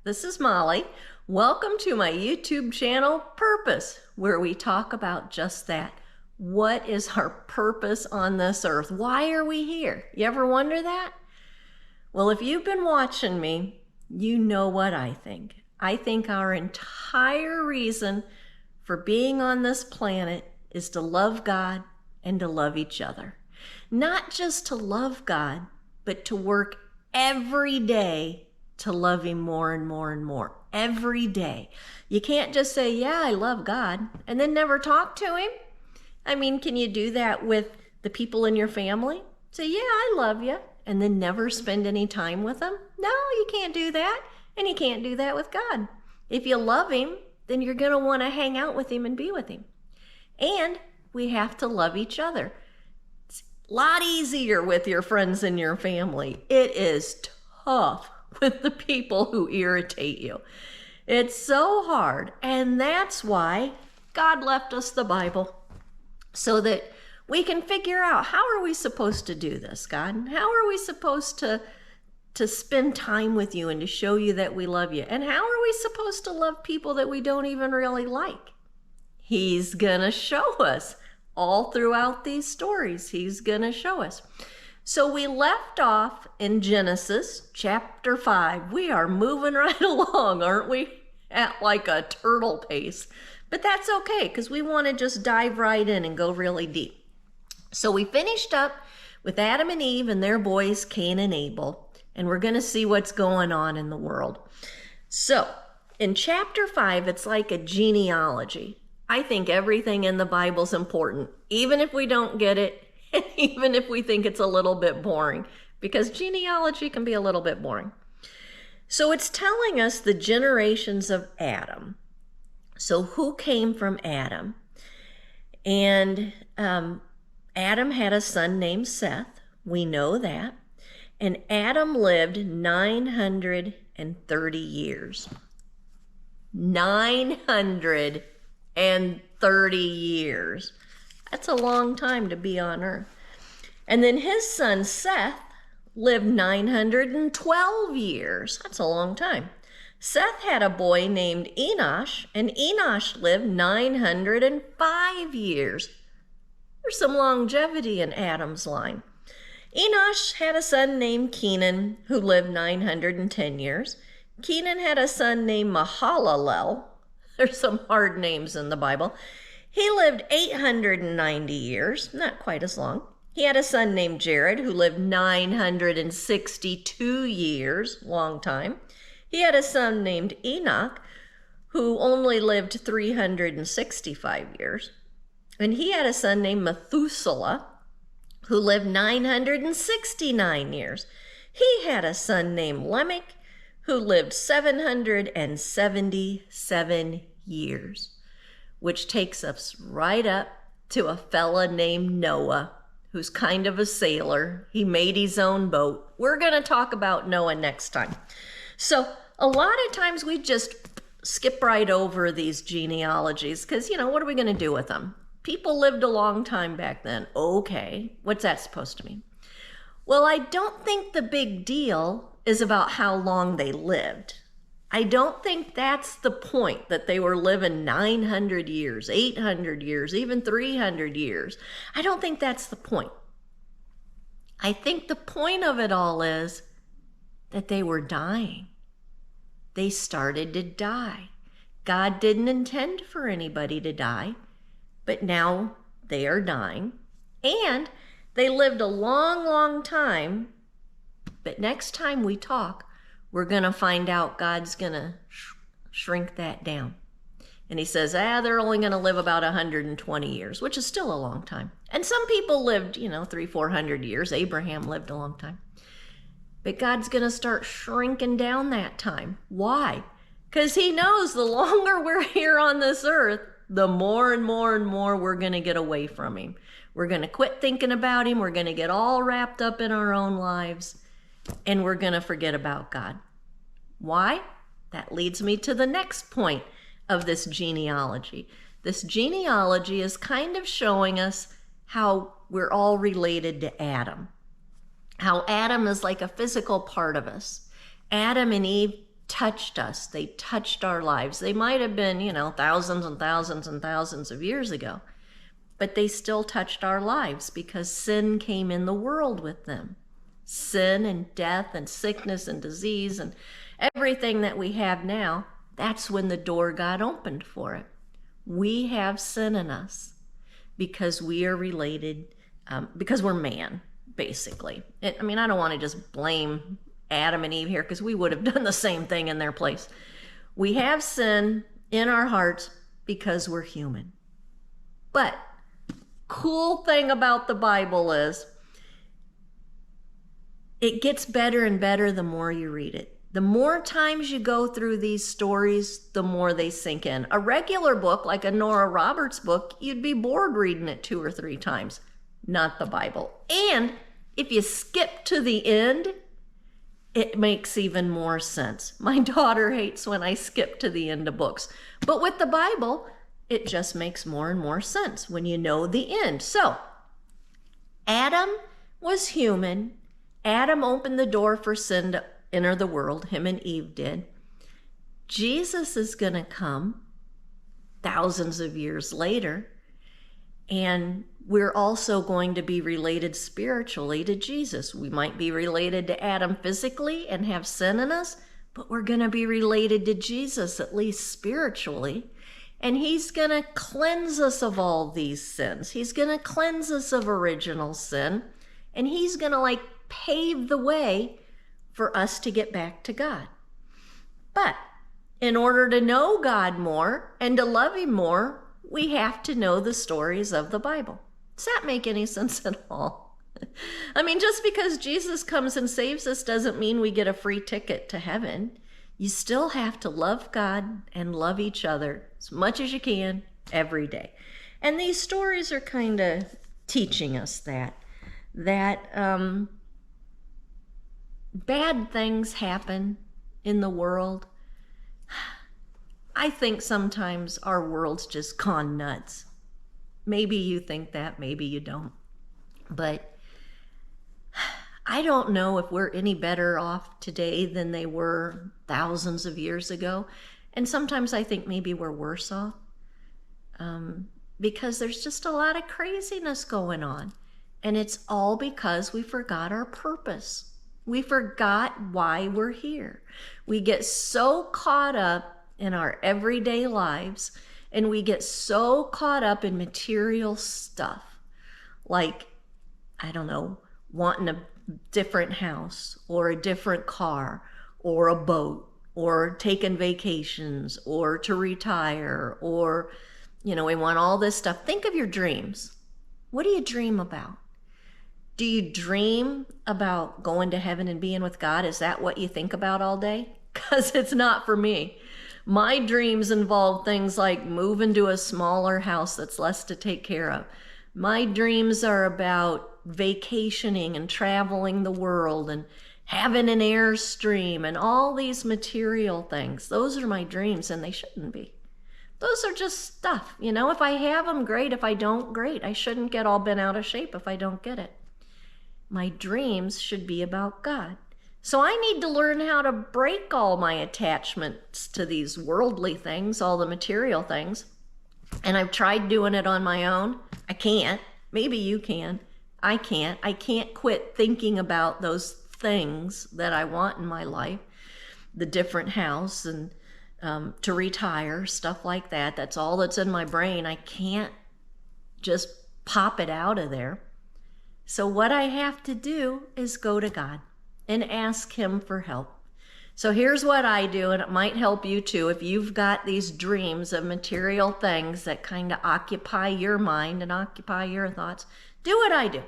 This is Molly. Welcome to my YouTube channel, Purpose, where we talk about just that. What is our purpose on this earth? Why are we here? You ever wonder that? Well, if you've been watching me, you know what I think. I think our entire reason for being on this planet is to love God and to love each other. Not just to love God, but to work every day to love Him more and more and more. Every day. You can't just say, yeah, I love God, and then never talk to Him. I mean, can you do that with the people in your family? Say, yeah, I love you, and then never spend any time with them? No, you can't do that, and you can't do that with God. If you love Him, then you're going to want to hang out with Him and be with Him. And we have to love each other. It's a lot easier with your friends and your family. It is tough with the people who irritate you. It's so hard, and that's why God left us the Bible, so that we can figure out, how are we supposed to do this, God? How are we supposed to spend time with you and to show you that we love you? And how are we supposed to love people that we don't even really like? He's gonna show us all throughout these stories. He's gonna show us. So we left off in Genesis chapter 5. We are moving right along, aren't we? At like a turtle pace. But that's okay, because we want to just dive right in and go really deep. So we finished up with Adam and Eve and their boys, Cain and Abel. And we're going to see what's going on in the world. So in chapter 5, it's like a genealogy. I think everything in the Bible's important, even if we don't get it. Even if we think it's a little bit boring, because genealogy can be a little bit boring. So it's telling us the generations of Adam. So who came from Adam? And Adam had a son named Seth. We know that. And Adam lived 930 years. 930 years. That's a long time to be on earth. And then his son Seth lived 912 years. That's a long time. Seth had a boy named Enosh, and Enosh lived 905 years. There's some longevity in Adam's line. Enosh had a son named Kenan, who lived 910 years. Kenan had a son named Mahalalel. There's some hard names in the Bible. He lived 890 years, not quite as long. He had a son named Jared, who lived 962 years, long time. He had a son named Enoch, who only lived 365 years. And he had a son named Methuselah, who lived 969 years. He had a son named Lamech, who lived 777 years. Which takes us right up to a fella named Noah, who's kind of a sailor. He made his own boat. We're going to talk about Noah next time. So a lot of times we just skip right over these genealogies because, what are we going to do with them? People lived a long time back then. Okay, what's that supposed to mean? Well, I don't think the big deal is about how long they lived. I don't think that's the point, that they were living 900 years, 800 years, even 300 years. I don't think that's the point. I think the point of it all is that they were dying. They started to die. God didn't intend for anybody to die, but now they are dying. And they lived a long, long time, but next time we talk, we're going to find out God's going to shrink that down. And He says, they're only going to live about 120 years, which is still a long time. And some people lived, 300-400 years. Abraham lived a long time. But God's going to start shrinking down that time. Why? Because He knows the longer we're here on this earth, the more and more and more we're going to get away from Him. We're going to quit thinking about Him. We're going to get all wrapped up in our own lives. And we're going to forget about God. Why? That leads me to the next point of this genealogy. This genealogy is kind of showing us how we're all related to Adam. How Adam is like a physical part of us. Adam and Eve touched us. They touched our lives. They might have been, thousands and thousands and thousands of years ago, but they still touched our lives because sin came in the world with them. Sin and death and sickness and disease and everything that we have now, that's when the door got opened for it. We have sin in us because we are related, because we're man, basically. I don't want to just blame Adam and Eve here because we would have done the same thing in their place. We have sin in our hearts because we're human. But cool thing about the Bible is it gets better and better the more you read it. The more times you go through these stories, the more they sink in. A regular book, like a Nora Roberts book, you'd be bored reading it 2 or 3 times. Not the Bible. And if you skip to the end, it makes even more sense. My daughter hates when I skip to the end of books. But with the Bible, it just makes more and more sense when you know the end. So, Adam was human. Adam opened the door for sin to enter the world. Him and Eve did. Jesus is going to come thousands of years later, and we're also going to be related spiritually to Jesus. We might be related to Adam physically and have sin in us, but we're going to be related to Jesus, at least spiritually. And he's going to cleanse us of all these sins. He's going to cleanse us of original sin. And he's going to pave the way for us to get back to God. But in order to know God more and to love him more, we have to know the stories of the Bible. Does that make any sense at all? Just because Jesus comes and saves us doesn't mean we get a free ticket to heaven. You still have to love God and love each other as much as you can every day. And these stories are kind of teaching us that bad things happen in the world. I think sometimes our world's just gone nuts. Maybe you think that, maybe you don't. But I don't know if we're any better off today than they were thousands of years ago. And sometimes I think maybe we're worse off because there's just a lot of craziness going on. And it's all because we forgot our purpose. We forgot why we're here. We get so caught up in our everyday lives, and we get so caught up in material stuff, like, wanting a different house or a different car or a boat or taking vacations or to retire or, we want all this stuff. Think of your dreams. What do you dream about? Do you dream about going to heaven and being with God? Is that what you think about all day? Because it's not for me. My dreams involve things like moving to a smaller house that's less to take care of. My dreams are about vacationing and traveling the world and having an Airstream and all these material things. Those are my dreams, and they shouldn't be. Those are just stuff. If I have them, great. If I don't, great. I shouldn't get all bent out of shape if I don't get it. My dreams should be about God. So I need to learn how to break all my attachments to these worldly things, all the material things. And I've tried doing it on my own. I can't. Maybe you can. I can't. I can't quit thinking about those things that I want in my life. The different house and to retire, stuff like that. That's all that's in my brain. I can't just pop it out of there. So what I have to do is go to God and ask him for help. So here's what I do, and it might help you too. If you've got these dreams of material things that kind of occupy your mind and occupy your thoughts, do what I do.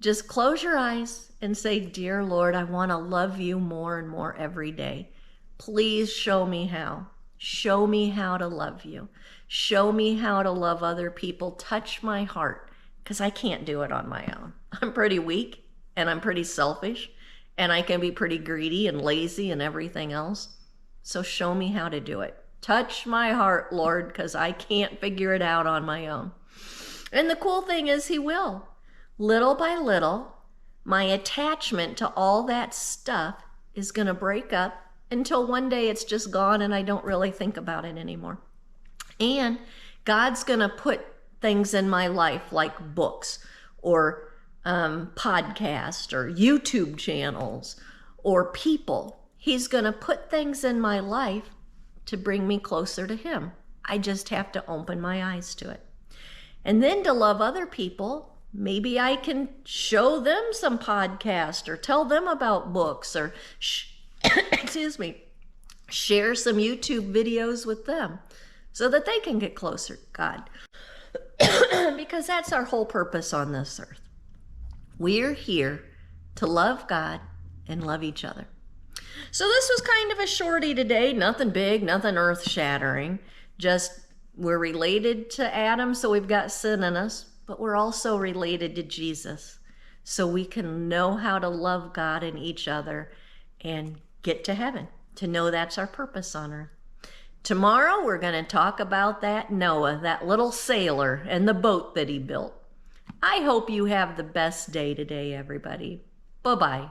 Just close your eyes and say, "Dear Lord, I want to love you more and more every day. Please show me how. Show me how to love you. Show me how to love other people. Touch my heart, because I can't do it on my own. I'm pretty weak, and I'm pretty selfish, and I can be pretty greedy and lazy and everything else. So show me how to do it. Touch my heart, Lord, because I can't figure it out on my own." And the cool thing is he will. Little by little, my attachment to all that stuff is going to break up, until one day it's just gone and I don't really think about it anymore. And God's going to put things in my life like books or podcasts or YouTube channels or people. He's going to put things in my life to bring me closer to Him. I just have to open my eyes to it. And then to love other people, maybe I can show them some podcast or tell them about books or, excuse me, share some YouTube videos with them so that they can get closer to God. Because that's our whole purpose on this earth. We're here to love God and love each other. So this was kind of a shorty today, nothing big, nothing earth-shattering. Just we're related to Adam, so we've got sin in us, but we're also related to Jesus. So we can know how to love God and each other and get to heaven, to know that's our purpose on earth. Tomorrow we're going to talk about that Noah, that little sailor, and the boat that he built. I hope you have the best day today, everybody. Bye-bye.